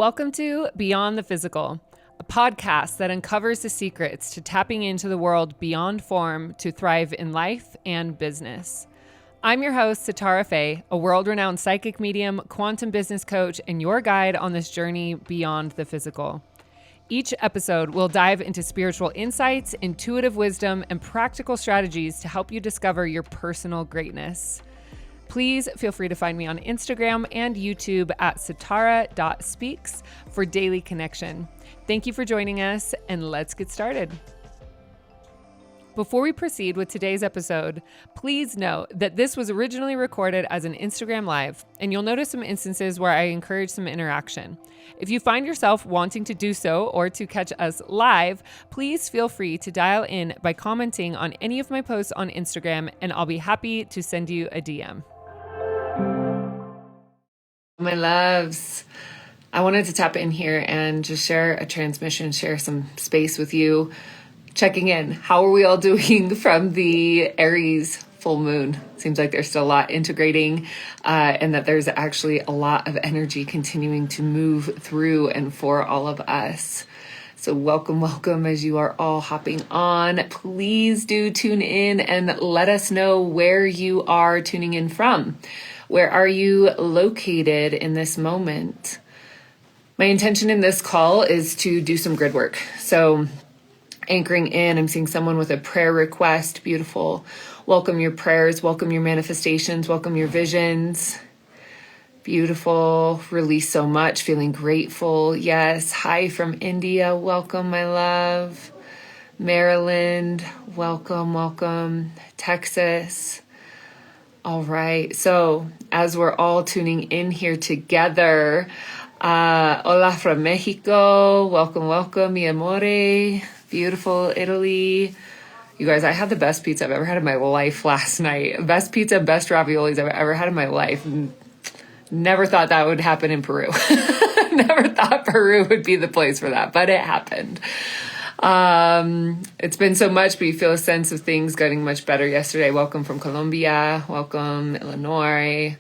Welcome to Beyond the Physical, a podcast that uncovers the secrets to tapping into the world beyond form to thrive in life and business. I'm your host, Sitara Faye, a world-renowned psychic medium, quantum business coach, and your guide on this journey beyond the physical. Each episode will dive into spiritual insights, intuitive wisdom, and practical strategies to help you discover your personal greatness. Please feel free to find me on Instagram and YouTube at sitara.speaks for daily connection. Thank you for joining us, and let's get started. Before we proceed with today's episode, please note that this was originally recorded as an Instagram Live, and you'll notice some instances where I encourage some interaction. If you find yourself wanting to do so or to catch us live, please feel free to dial in by commenting on any of my posts on Instagram, and I'll be happy to send you a DM. My loves, I wanted to tap in here and just share a transmission, share some space with you, checking in. How are we all doing from the Aries full moon? Seems like there's still a lot integrating and that there's actually a lot of energy continuing to move through and for all of us. So welcome as you are all hopping on. Please do tune in and let us know where you are tuning in from. Where are you located in this moment? My intention in this call is to do some grid work. So anchoring in, I'm seeing someone with a prayer request. Beautiful. Welcome your prayers, welcome your manifestations, welcome your visions. Beautiful. Release so much, feeling grateful. Yes. Hi from India. Welcome, my love. Maryland. Welcome. Texas. All right. So as we're all tuning in here together, hola from Mexico. Welcome, mi amore. Beautiful Italy. You guys, I had the best pizza I've ever had in my life last night. Best pizza, best raviolis I've ever had in my life. Never thought that would happen in Peru. Never thought Peru would be the place for that, but it happened. It's been so much, but you feel a sense of things getting much better yesterday. Welcome from Colombia. Welcome Illinois.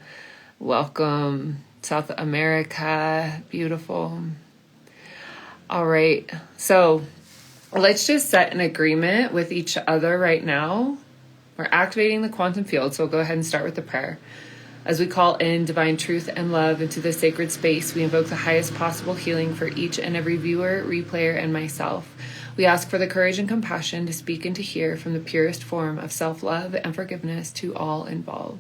Welcome South America. Beautiful. All right. So let's just set an agreement with each other right now. We're activating the quantum field. So we'll go ahead and start with the prayer. As we call in divine truth and love into this sacred space, we invoke the highest possible healing for each and every viewer, replayer, and myself. We ask for the courage and compassion to speak and to hear from the purest form of self-love and forgiveness to all involved.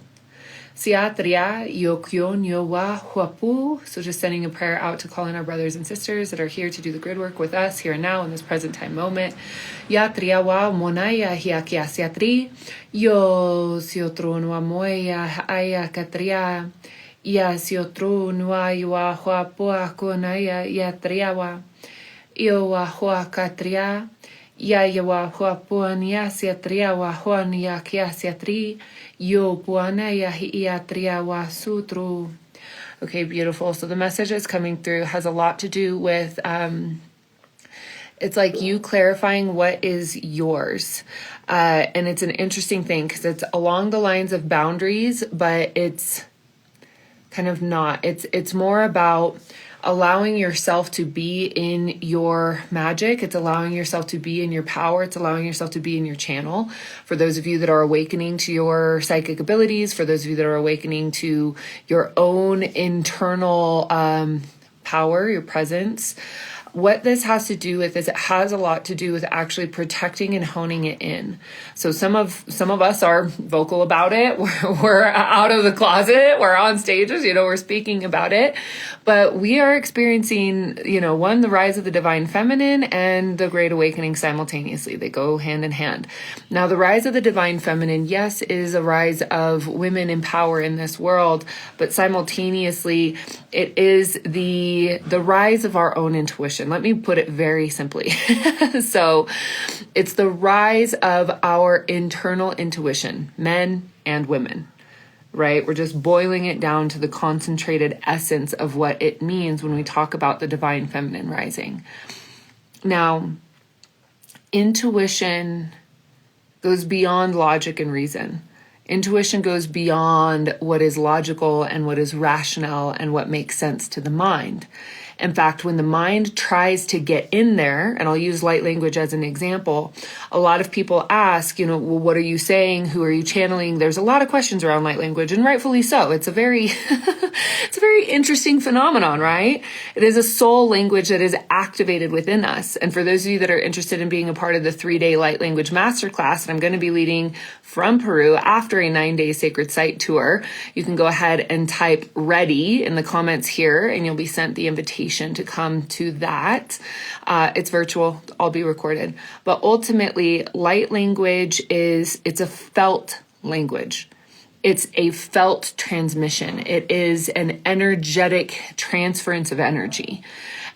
Sitara yokyo nyowa huapu. So just sending a prayer out to call in our brothers and sisters that are here to do the grid work with us here and now in this present time moment. Yatria wa monaya hiakia siatri. Yo siotro nwa moya aya katria. Ya siotro nwa yua huapua konaya yatriawa. Iowa hoa katria, yayawa hoa puania siatria wa hoania kia siatri, yo puana yahiatria wa sutru. Okay, beautiful. So the message that's coming through has a lot to do with, it's like you clarifying what is yours. And it's an interesting thing because it's along the lines of boundaries, but it's kind of not. It's more about allowing yourself to be in your magic. It's allowing yourself to be in your power. It's allowing yourself to be in your channel. For those of you that are awakening to your psychic abilities, for those of you that are awakening to your own internal power, your presence, what this has to do with is it has a lot to do with actually protecting and honing it in. So some of us are vocal about it. We're out of the closet. We're on stages, we're speaking about it, but we are experiencing, the rise of the divine feminine and the great awakening simultaneously. They go hand in hand. Now, the rise of the divine feminine, yes, is a rise of women in power in this world, but simultaneously it is the rise of our own intuition. Let me put it very simply. So it's the rise of our internal intuition, men and women, right? We're just boiling it down to the concentrated essence of what it means when we talk about the divine feminine rising. Now, intuition goes beyond logic and reason. Intuition goes beyond what is logical and what is rational and what makes sense to the mind. In fact, when the mind tries to get in there, and I'll use light language as an example, a lot of people ask, well, what are you saying? Who are you channeling? There's a lot of questions around light language, and rightfully so. It's a very, it's a very interesting phenomenon, right? It is a soul language that is activated within us. And for those of you that are interested in being a part of the 3-day light language masterclass that I'm going to be leading from Peru after a 9-day sacred site tour, you can go ahead and type ready in the comments here, and you'll be sent the invitation to come to that. It's virtual, all be recorded. But ultimately, light language it's a felt language. It's a felt transmission. It is an energetic transference of energy.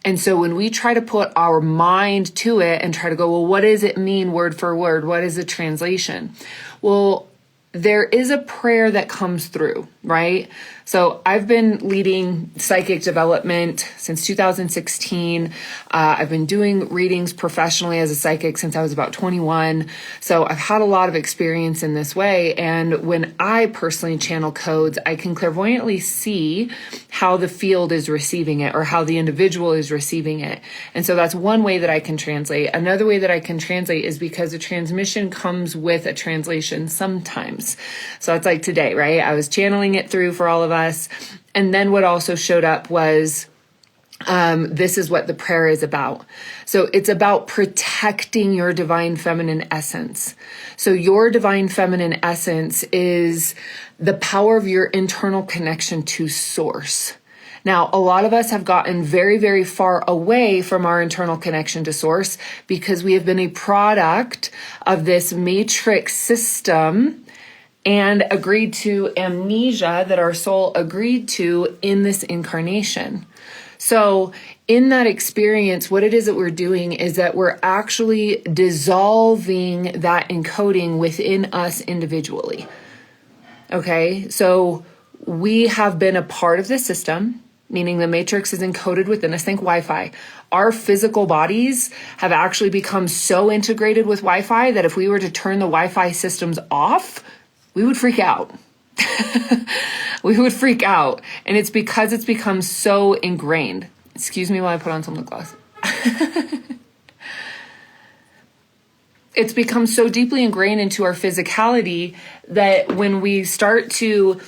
And so when we try to put our mind to it and try to go, well, what does it mean word for word? What is the translation? Well, there is a prayer that comes through, right? So I've been leading psychic development since 2016. I've been doing readings professionally as a psychic since I was about 21. So I've had a lot of experience in this way. And when I personally channel codes, I can clairvoyantly see how the field is receiving it or how the individual is receiving it. And so that's one way that I can translate. Another way that I can translate is because a transmission comes with a translation sometimes. So it's like today, right? I was channeling it through for all of us. And then what also showed up was, this is what the prayer is about. So it's about protecting your divine feminine essence. So your divine feminine essence is the power of your internal connection to source. Now, a lot of us have gotten very, very far away from our internal connection to source because we have been a product of this matrix system and agreed to amnesia that our soul agreed to in this incarnation. So in that experience, what it is that we're doing is that we're actually dissolving that encoding within us individually. Okay, so we have been a part of the system, meaning the matrix is encoded within us. Think Wi-Fi. Our physical bodies have actually become so integrated with Wi-Fi that if we were to turn the Wi-Fi systems off, we would freak out. We would freak out. And it's because it's become so ingrained. Excuse me while I put on some lip gloss. It's become so deeply ingrained into our physicality that when we start to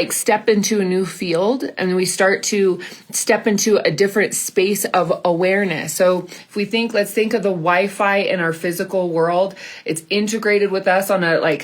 step into a new field and we start to step into a different space of awareness. So if we think, let's think of the Wi-Fi in our physical world. It's integrated with us on the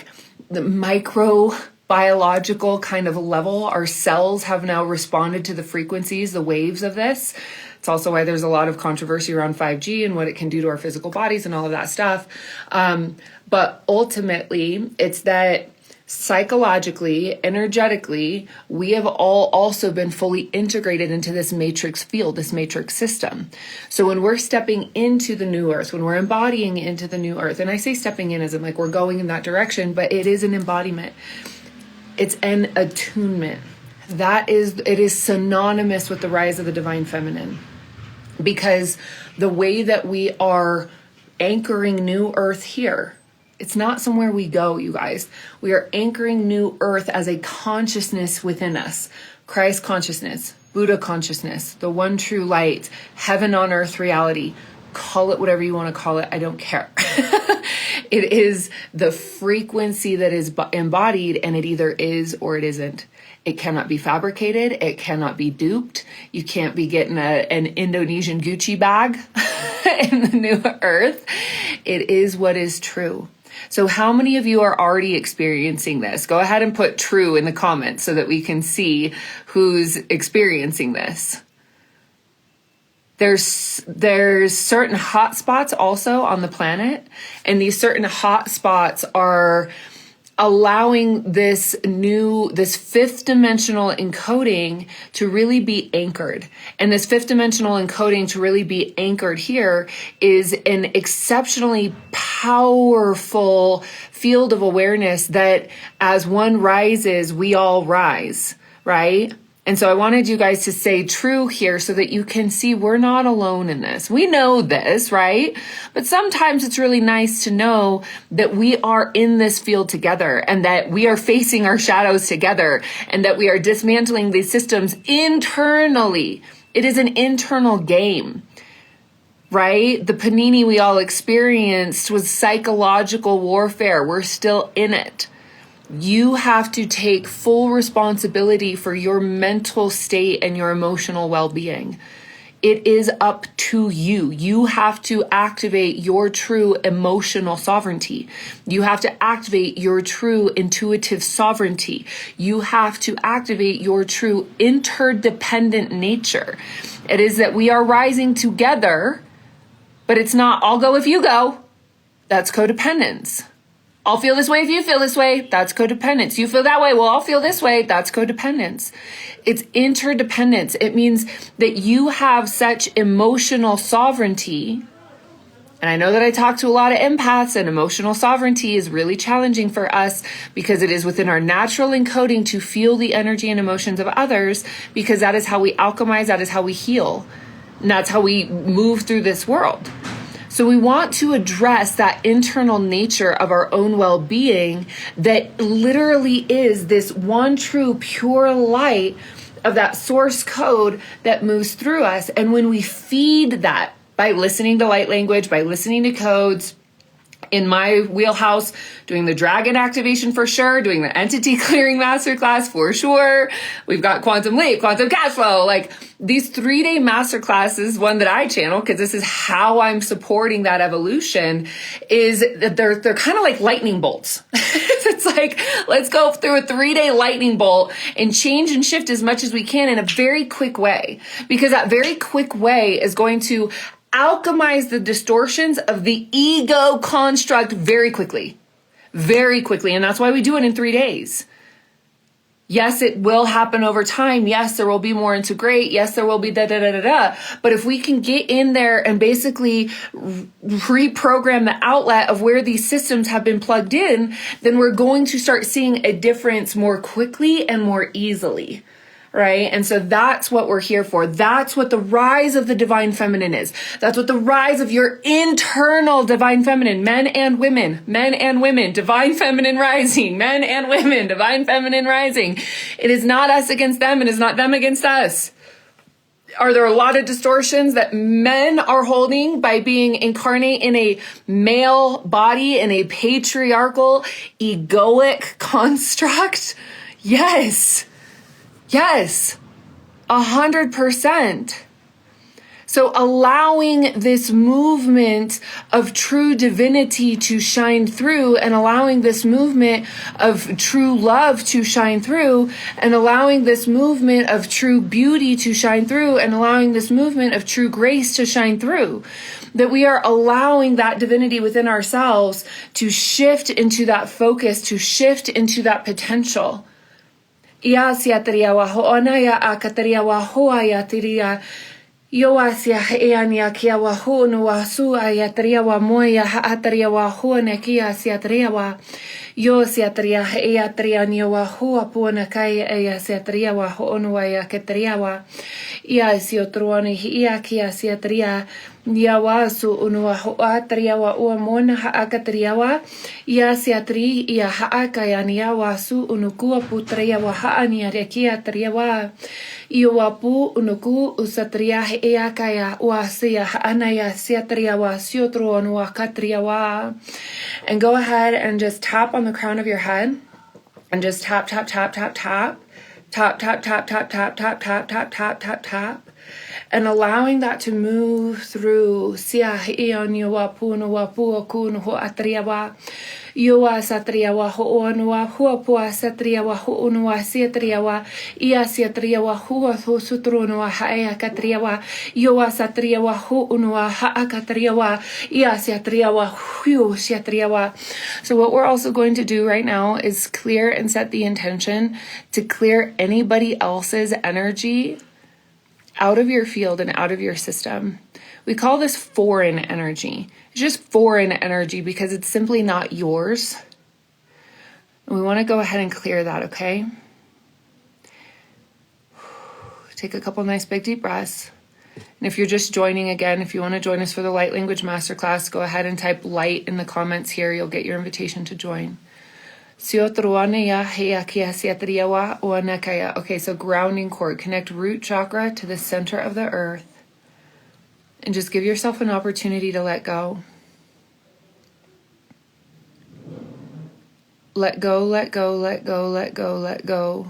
microbiological kind of level. Our cells have now responded to the frequencies, the waves of this. It's also why there's a lot of controversy around 5G and what it can do to our physical bodies and all of that stuff. But ultimately, it's that psychologically, energetically, we have all also been fully integrated into this matrix field, this matrix system. So when we're stepping into the new earth, when we're embodying into the new earth, and I say stepping in as in we're going in that direction, but it is an embodiment. It's an attunement. It is synonymous with the rise of the divine feminine, because the way that we are anchoring new earth here, it's not somewhere we go, you guys. We are anchoring new earth as a consciousness within us. Christ consciousness, Buddha consciousness, the one true light, heaven on earth reality. Call it whatever you want to call it. I don't care. It is the frequency that is embodied, and it either is or it isn't. It cannot be fabricated. It cannot be duped. You can't be getting an Indonesian Gucci bag in the new earth. It is what is true. So how many of you are already experiencing this? Go ahead and put true in the comments so that we can see who's experiencing this. There's certain hot spots also on the planet, and these certain hot spots are allowing this fifth dimensional encoding to really be anchored. And this fifth dimensional encoding to really be anchored here is an exceptionally powerful field of awareness that as one rises, we all rise, right? And so I wanted you guys to say true here so that you can see we're not alone in this. We know this, right? But sometimes it's really nice to know that we are in this field together and that we are facing our shadows together and that we are dismantling these systems internally. It is an internal game, right? The panini we all experienced was psychological warfare. We're still in it. You have to take full responsibility for your mental state and your emotional well-being. It is up to you. You have to activate your true emotional sovereignty. You have to activate your true intuitive sovereignty. You have to activate your true interdependent nature. It is that we are rising together, but it's not, I'll go if you go. That's codependence. I'll feel this way if you feel this way. That's codependence. You feel that way. Well, I'll feel this way. That's codependence. It's interdependence. It means that you have such emotional sovereignty. And I know that I talk to a lot of empaths, and emotional sovereignty is really challenging for us because it is within our natural encoding to feel the energy and emotions of others, because that is how we alchemize. That is how we heal. And that's how we move through this world. So we want to address that internal nature of our own well-being that literally is this one true pure light of that source code that moves through us. And when we feed that by listening to light language, by listening to codes, in my wheelhouse, doing the dragon activation for sure, doing the entity clearing masterclass for sure. We've got quantum leap, quantum cash flow, like these 3-day masterclasses, one that I channel, because this is how I'm supporting that evolution, is that they're kind of like lightning bolts. It's like, let's go through a 3-day lightning bolt and change and shift as much as we can in a very quick way, because that very quick way is going to alchemize the distortions of the ego construct very quickly. Very quickly. And that's why we do it in 3 days. Yes, it will happen over time. Yes, there will be more integrate. Yes, there will be da-da-da-da-da. But if we can get in there and basically reprogram the outlet of where these systems have been plugged in, then we're going to start seeing a difference more quickly and more easily. Right? And so that's what we're here for. That's what the rise of the divine feminine is. That's what the rise of your internal divine feminine, men and women, divine feminine rising, men and women, divine feminine rising. It is not us against them. It is not them against us. Are there a lot of distortions that men are holding by being incarnate in a male body, in a patriarchal, egoic construct? Yes. Yes, 100%. So allowing this movement of true divinity to shine through, and allowing this movement of true love to shine through, and allowing this movement of true beauty to shine through, and allowing this movement of true grace to shine through, that we are allowing that divinity within ourselves to shift into that focus, to shift into that potential. Ia siatria wa ho'ona ia akataria wa hoa ia tiria. Yoa sia eania kia wa ho'onu wa su ia taria wa moia ha'ataria wa ho'ona kia siatria wa. Yo siatria ia taria ni wa hoa puona kai ia siatria wa ho'onu wa ia kataria wa. Ia siotruani ia kia siatria. Ia wa su unua hoa taria wa ua mona ha'akataria wa. Ia siatri ia ha'akaya ni wa su unukua putria wa ha'ania rekia taria wa. Iyo wa pu unuku usatria ia kaya wa sia ha'anaya siatria wa siotruonu wa katria wa. And go ahead and just tap on the crown of your head. And just tap, tap, tap, tap, tap. Tap, tap, tap, tap, tap, tap, tap, tap, tap, tap, tap. And allowing that to move through. Sia ion yoa punu wa pua kun ho atria wa. Yoa satria wa ho'onu wa hua pua satria wa ho'onu wa siatria wa. Ia siatria wa hua ho sutronu wa ha'ea katria wa. Yoa satria wa ho'onu wa ha'akatria wa. Ia siatria wa hu siatria wa. So what we're also going to do right now is clear and set the intention to clear anybody else's energy out of your field and out of your system. We call this foreign energy. It's just foreign energy because it's simply not yours. And we want to go ahead and clear that, okay? Take a couple nice big deep breaths. And if you're just joining again, if you want to join us for the Light Language Masterclass, go ahead and type light in the comments here. You'll get your invitation to join. Okay, so grounding cord. Connect root chakra to the center of the earth. And just give yourself an opportunity to let go. Let go, let go, let go, let go, let go.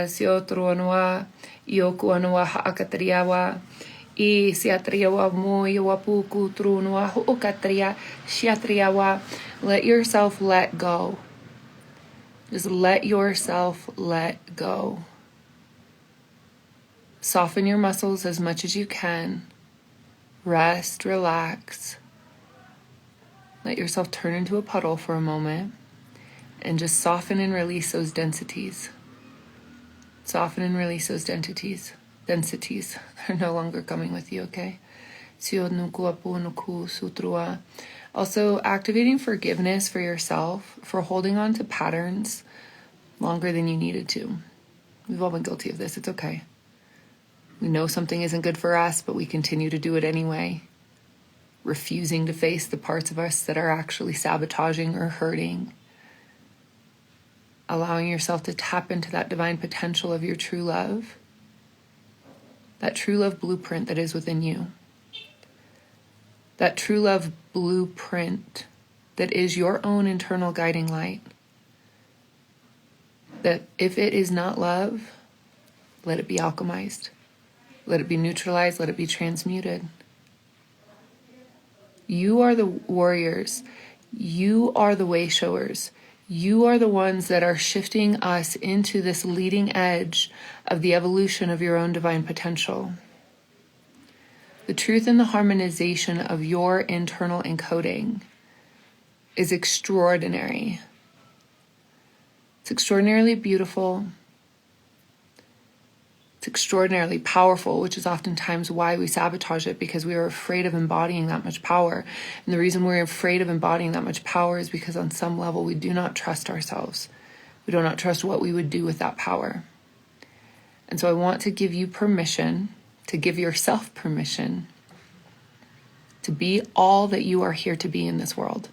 Siotruanwa, Yokuanwa Haakatriawa, E Siatriawa Moyawa Puku Trunwa Huokatria, Shiatriawa. Let yourself let go. Just let yourself let go. Soften your muscles as much as you can. Rest, relax. Let yourself turn into a puddle for a moment and just soften and release those densities. Soften and release those densities. They're no longer coming with you, okay? Also, activating forgiveness for yourself for holding on to patterns longer than you needed to. We've all been guilty of this. It's okay. We know something isn't good for us, but we continue to do it anyway, refusing to face the parts of us that are actually sabotaging or hurting. Allowing yourself to tap into that divine potential of your true love, that true love blueprint that is within you, that true love blueprint that is your own internal guiding light, that if it is not love, let it be alchemized, let it be neutralized, let it be transmuted. You are the warriors, you are the way showers. You are the ones that are shifting us into this leading edge of the evolution of your own divine potential. The truth and the harmonization of your internal encoding is extraordinary. It's extraordinarily beautiful. It's extraordinarily powerful, which is oftentimes why we sabotage it, because we are afraid of embodying that much power. And the reason we're afraid of embodying that much power is because on some level we do not trust ourselves. We do not trust what we would do with that power. And so I want to give you permission, to give yourself permission to be all that you are here to be in this world.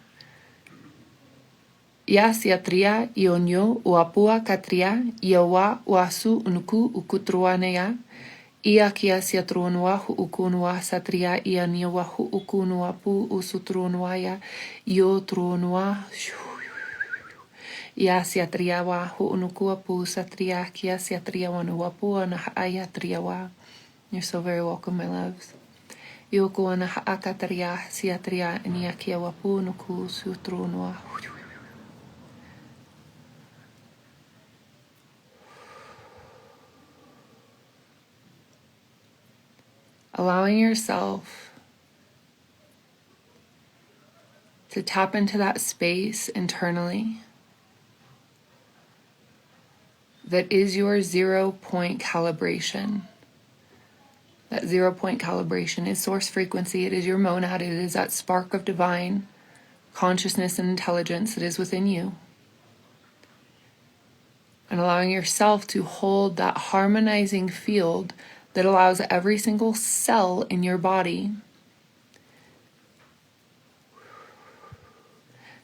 Ya siatria ionyo uapua katria iawa wasu unuku ukutruanea ia kia siatruanwa hu ukunwa satria ianiowa hu ukunwa pu usutruanwaya yo truanwa ya siatriawa hu unukua pu satria kia siatriawa nuapu na ayatriawa. You're so very welcome, my loves. Yoko na haakatria siatria nia kia wapu nuku sutruanwa. Allowing yourself to tap into that space internally that is your 0 point calibration. That 0 point calibration is source frequency. It is your monad. It is that spark of divine consciousness and intelligence that is within you. And allowing yourself to hold that harmonizing field that allows every single cell in your body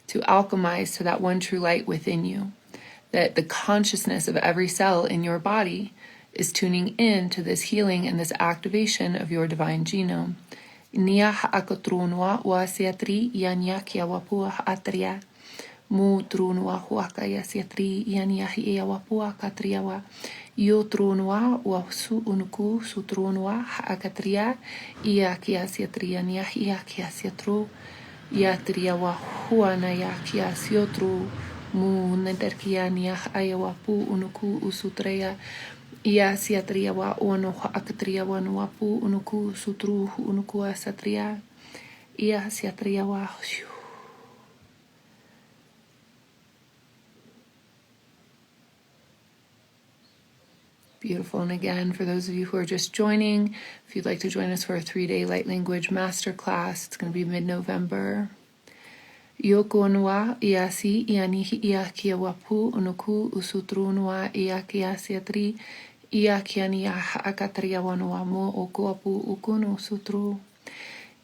to alchemize to that one true light within you. That the consciousness of every cell in your body is tuning in to this healing and this activation of your divine genome. Nia ha'akotrunwa wa siatri yanya kia wapua ha'atria. Mu trunwa huakaya siatri yanya hiya wapua katriawa. Yo trunwa wa su unuku su trunwa ha'akatria. Ia kia siatri yanya hiya kia siatru. Yatriawa huana yakia siotru mu nenterkia niah ayawapu unuku usutreya. Ia siatriawa uano akatriawa nuapu unuku sutru unuku asatria. Ia siatriawa. Beautiful. And again, for those of you who are just joining, if you'd like to join us for a 3-day light language masterclass, it's going to be mid-November. Yoko noa iasi ianihi iakia wapu unuku usutru noa iakia siatri iakiania akatria wanoa mo okuapu ukunu sutru.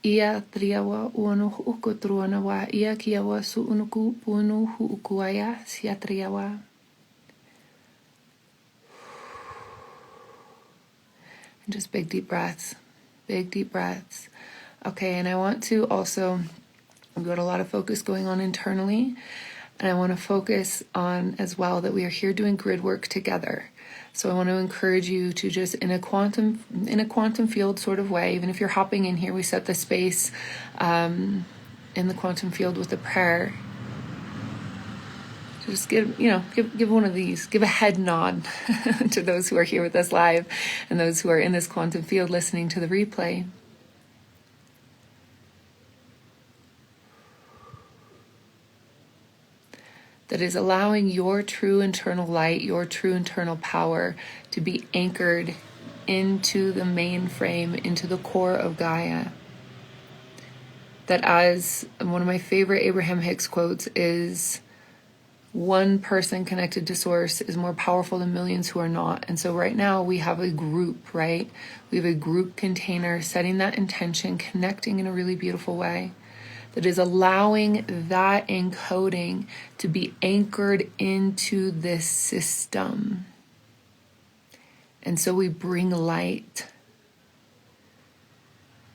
Ia triawa uanu ukutruana wa iakiawa su unuku punu hu ukuaya siatriawa. And just big deep breaths. Big deep breaths. Okay, and I want to also, we've got a lot of focus going on internally, and I want to focus on as well that we are here doing grid work together. So I want to encourage you to just in a quantum field sort of way, even if you're hopping in here, we set the space in the quantum field with a prayer. Just give one of these, give a head nod to those who are here with us live and those who are in this quantum field listening to the replay. That is allowing your true internal light, your true internal power to be anchored into the mainframe, into the core of Gaia. That, as one of my favorite Abraham Hicks quotes is, one person connected to source is more powerful than millions who are not. And so right now we have a group, right? We have a group container setting that intention, connecting in a really beautiful way. That is allowing that encoding to be anchored into this system. And so we bring light.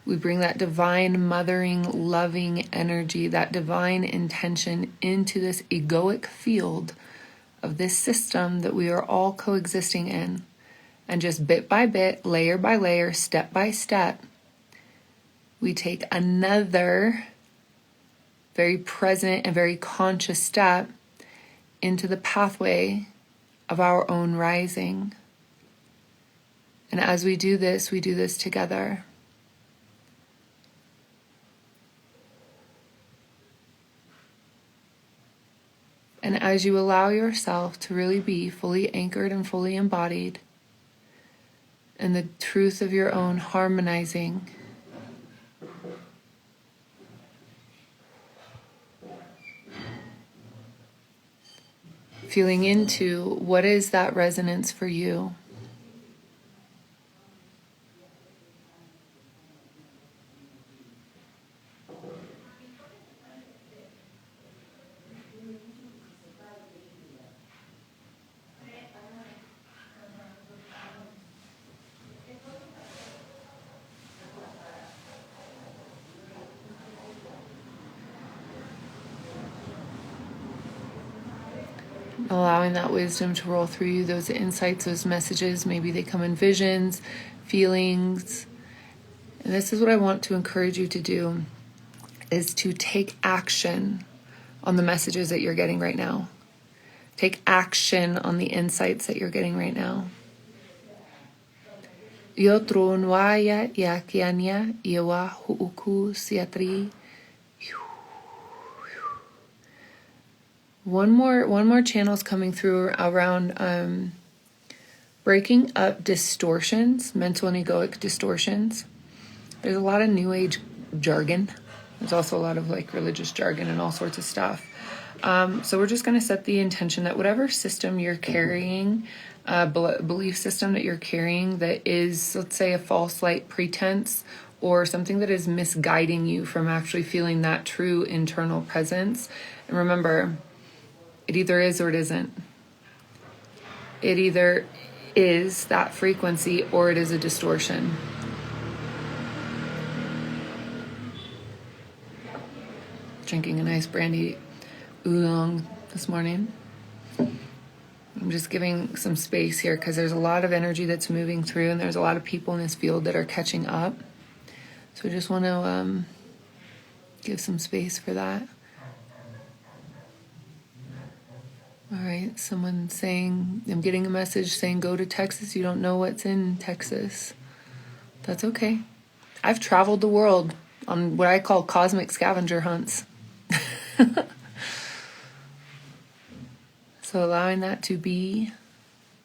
We bring that divine, mothering, loving energy, that divine intention into this egoic field of this system that we are all coexisting in. And just bit by bit, layer by layer, step by step, we take another very present and very conscious step into the pathway of our own rising. And as we do this together. And as you allow yourself to really be fully anchored and fully embodied in the truth of your own harmonizing, feeling into what is that resonance for you. Allowing that wisdom to roll through you, those insights, those messages, maybe they come in visions, feelings. And this is what I want to encourage you to do, is to take action on the messages that you're getting right now. Take action on the insights that you're getting right now. Yotronwaya yakianya iwa huuku siatri. One more channel's coming through around breaking up distortions, mental and egoic distortions. There's a lot of new age jargon. There's also a lot of like religious jargon and all sorts of stuff. So we're just going to set the intention that whatever system you're carrying, belief system that you're carrying that is, let's say, a false light pretense or something that is misguiding you from actually feeling that true internal presence. And remember, it either is or it isn't. It either is that frequency or it is a distortion. Drinking a nice brandy oolong this morning. I'm just giving some space here because there's a lot of energy that's moving through and there's a lot of people in this field that are catching up. So I just want to Give some space for that. All right, someone saying, I'm getting a message saying, go to Texas. You don't know what's in Texas. That's okay. I've traveled the world on what I call cosmic scavenger hunts. So allowing that to be,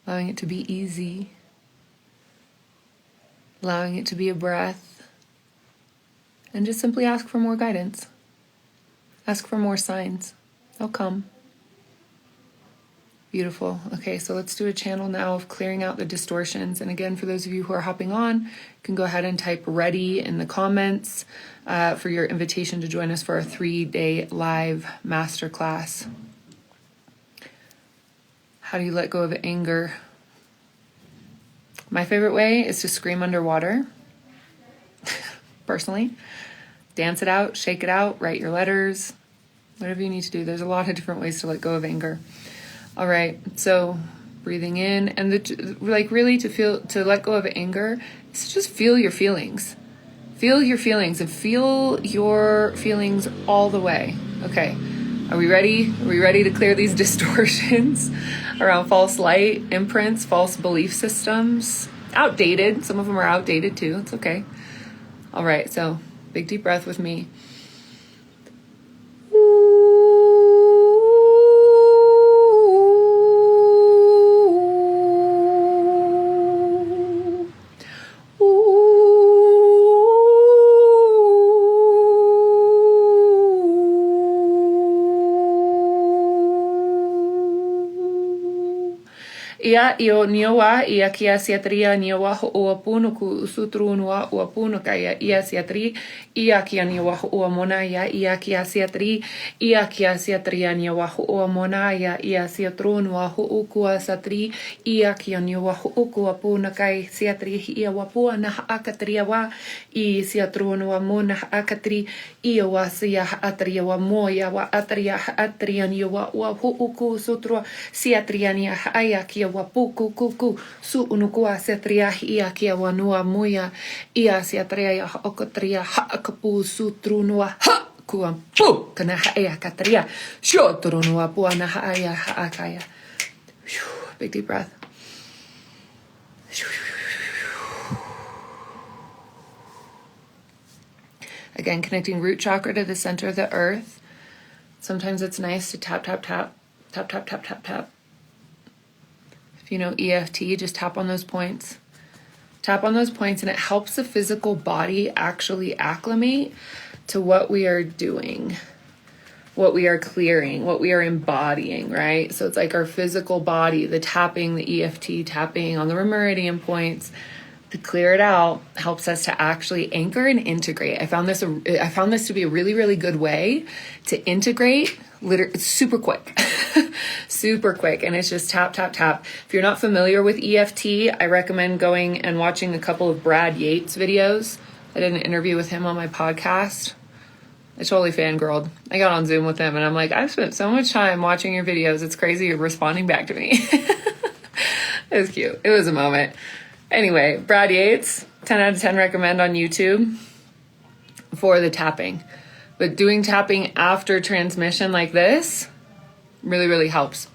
allowing it to be easy, allowing it to be a breath, and just simply ask for more guidance. Ask for more signs. They'll come. Beautiful. Okay, so let's do a channel now of clearing out the distortions. And again, for those of you who are hopping on, you can go ahead and type ready in the comments for your invitation to join us for a 3-day live masterclass. How do you let go of anger? My favorite way is to scream underwater, personally. Dance it out, shake it out, write your letters, whatever you need to do. There's a lot of different ways to let go of anger. All right, so breathing in, and really to let go of anger is to just feel your feelings. Feel your feelings and feel your feelings all the way. Okay, are we ready? Are we ready to clear these distortions around false light, imprints, false belief systems? Outdated, some of them are outdated too, it's okay. All right, so big deep breath with me. Ia io niowa ia kia siatria niowa o punuku sutru noa o punuka ia siatri ia kia niowa o mona ia kia siatri ia kia siatria niowa o mona ia siatru noa o kua satri ia kia niowa o kua punuka siatri ia wa puna akatria wa I siatru noa mona akatri ia wa sia atria wa moya wa atria niowa o ku sutru siatria nia ia kia wa puku kuku su unukua setria ia kia wanua muia ia siatria ya okotria ha kapu su trunua ha kua pu kana ia katria sho trunua puana ha ia ha akaya. Big deep breath. Again, connecting root chakra to the center of the earth. Sometimes it's nice to tap, tap, tap, tap, tap, tap, tap, tap. If you know EFT, just tap on those points. Tap on those points, and it helps the physical body actually acclimate to what we are doing, what we are clearing, what we are embodying, right? So it's like our physical body, the tapping, the EFT tapping on the meridian points to clear it out helps us to actually anchor and integrate. I found this to be a really, really good way to integrate. It's super quick, super quick. And it's just tap, tap, tap. If you're not familiar with EFT, I recommend going and watching a couple of Brad Yates videos. I did an interview with him on my podcast. I totally fangirled. I got on Zoom with him and I'm like, I've spent so much time watching your videos. It's crazy you're responding back to me. It was cute. It was a moment. Anyway, Brad Yates, 10 out of 10 recommend on YouTube for the tapping. But doing tapping after transmission like this really, really helps.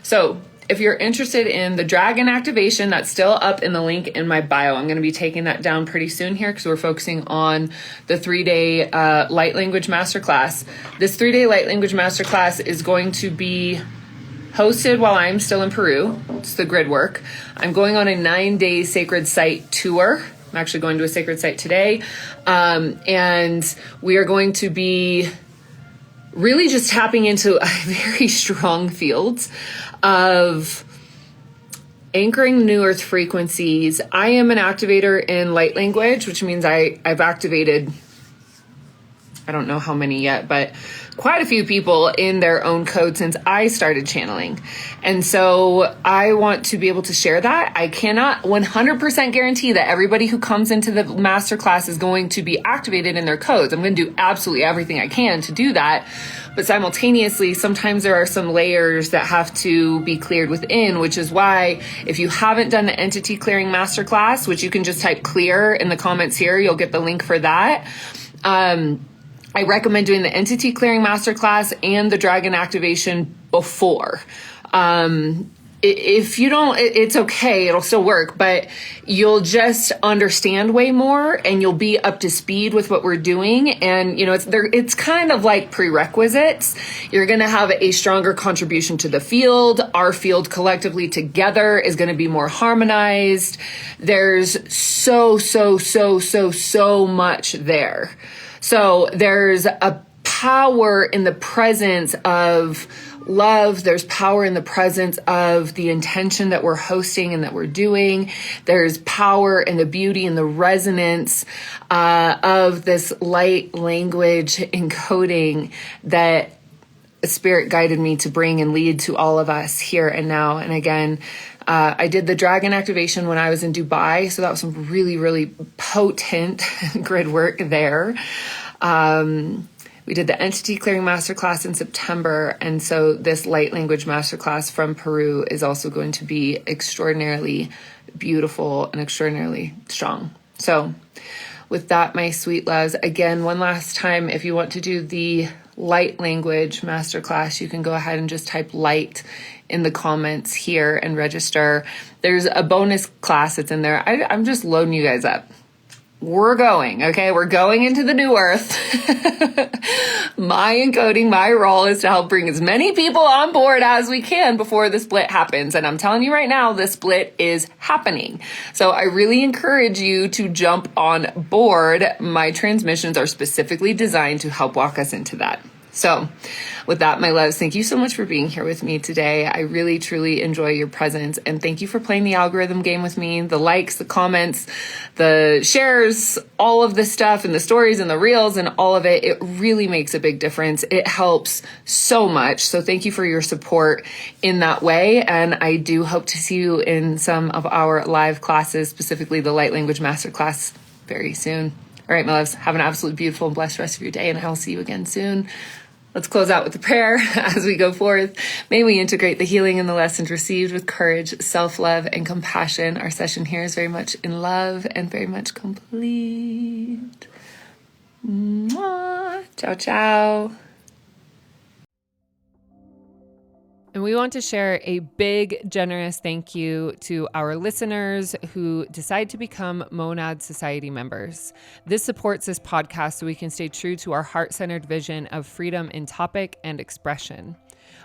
So if you're interested in the dragon activation, that's still up in the link in my bio. I'm going to be taking that down pretty soon here because we're focusing on the 3-day light language masterclass. This 3-day light language masterclass is going to be hosted while I'm still in Peru. It's the grid work. I'm going on a 9-day sacred site tour. I'm actually going to a sacred site today. And we are going to be really just tapping into a very strong fields of anchoring new earth frequencies. I am an activator in light language, which means I've activated, I don't know how many yet, but quite a few people in their own code since I started channeling. And so I want to be able to share that. I cannot 100% guarantee that everybody who comes into the masterclass is going to be activated in their codes. I'm going to do absolutely everything I can to do that. But simultaneously, sometimes there are some layers that have to be cleared within, which is why if you haven't done the entity clearing masterclass, which you can just type clear in the comments here, you'll get the link for that. I recommend doing the entity clearing masterclass and the dragon activation before. If you don't, it's okay. It'll still work, but you'll just understand way more and you'll be up to speed with what we're doing. And, it's kind of like prerequisites. You're going to have a stronger contribution to the field. Our field collectively together is going to be more harmonized. There's so much there. So there's a power in the presence of love. There's power in the presence of the intention that we're hosting and that we're doing. There's power in the beauty and the resonance of this light language encoding that Spirit guided me to bring and lead to all of us here and now. And again, I did the dragon activation when I was in Dubai. So that was some really, really potent grid work there. We did the entity clearing masterclass in September. And so this light language masterclass from Peru is also going to be extraordinarily beautiful and extraordinarily strong. So with that, my sweet loves, again, one last time, if you want to do the light language masterclass, you can go ahead and just type light in the comments here and register. There's a bonus class that's in there. I'm just loading you guys up. We're going, okay? We're going into the new earth. My encoding, my role is to help bring as many people on board as we can before the split happens. And I'm telling you right now, the split is happening. So I really encourage you to jump on board. My transmissions are specifically designed to help walk us into that. So with that, my loves, thank you so much for being here with me today. I really, truly enjoy your presence. And thank you for playing the algorithm game with me. The likes, the comments, the shares, all of the stuff and the stories and the reels and all of it. It really makes a big difference. It helps so much. So thank you for your support in that way. And I do hope to see you in some of our live classes, specifically the Light Language Masterclass, very soon. All right, my loves, have an absolutely beautiful and blessed rest of your day. And I'll see you again soon. Let's close out with a prayer as we go forth. May we integrate the healing and the lessons received with courage, self-love, and compassion. Our session here is very much in love and very much complete. Mwah. Ciao, ciao. And we want to share a big, generous thank you to our listeners who decide to become Monad Society members. This supports this podcast so we can stay true to our heart-centered vision of freedom in topic and expression.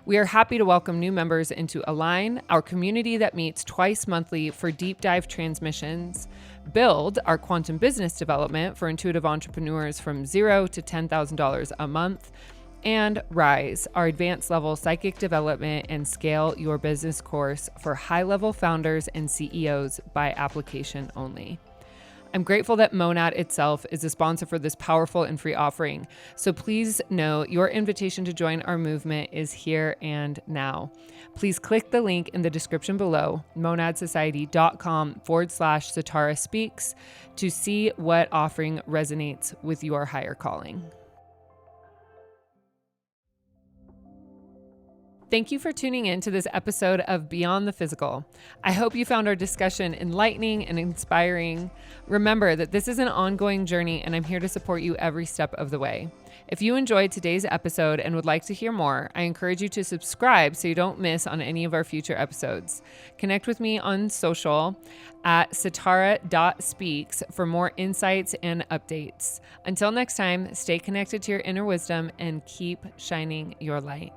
We are happy to welcome new members into Align, our community that meets twice monthly for deep dive transmissions, Build, our quantum business development for intuitive entrepreneurs from $0 to $10,000 a month, and Rise, our advanced level psychic development and scale your business course for high-level founders and CEOs by application only. I'm grateful that Monad itself is a sponsor for this powerful and free offering. So please know your invitation to join our movement is here and now. Please click the link in the description below, monadsociety.com/Sitara Speaks, to see what offering resonates with your higher calling. Thank you for tuning in to this episode of Beyond the Physical. I hope you found our discussion enlightening and inspiring. Remember that this is an ongoing journey and I'm here to support you every step of the way. If you enjoyed today's episode and would like to hear more, I encourage you to subscribe so you don't miss on any of our future episodes. Connect with me on social at sitara.speaks for more insights and updates. Until next time, stay connected to your inner wisdom and keep shining your light.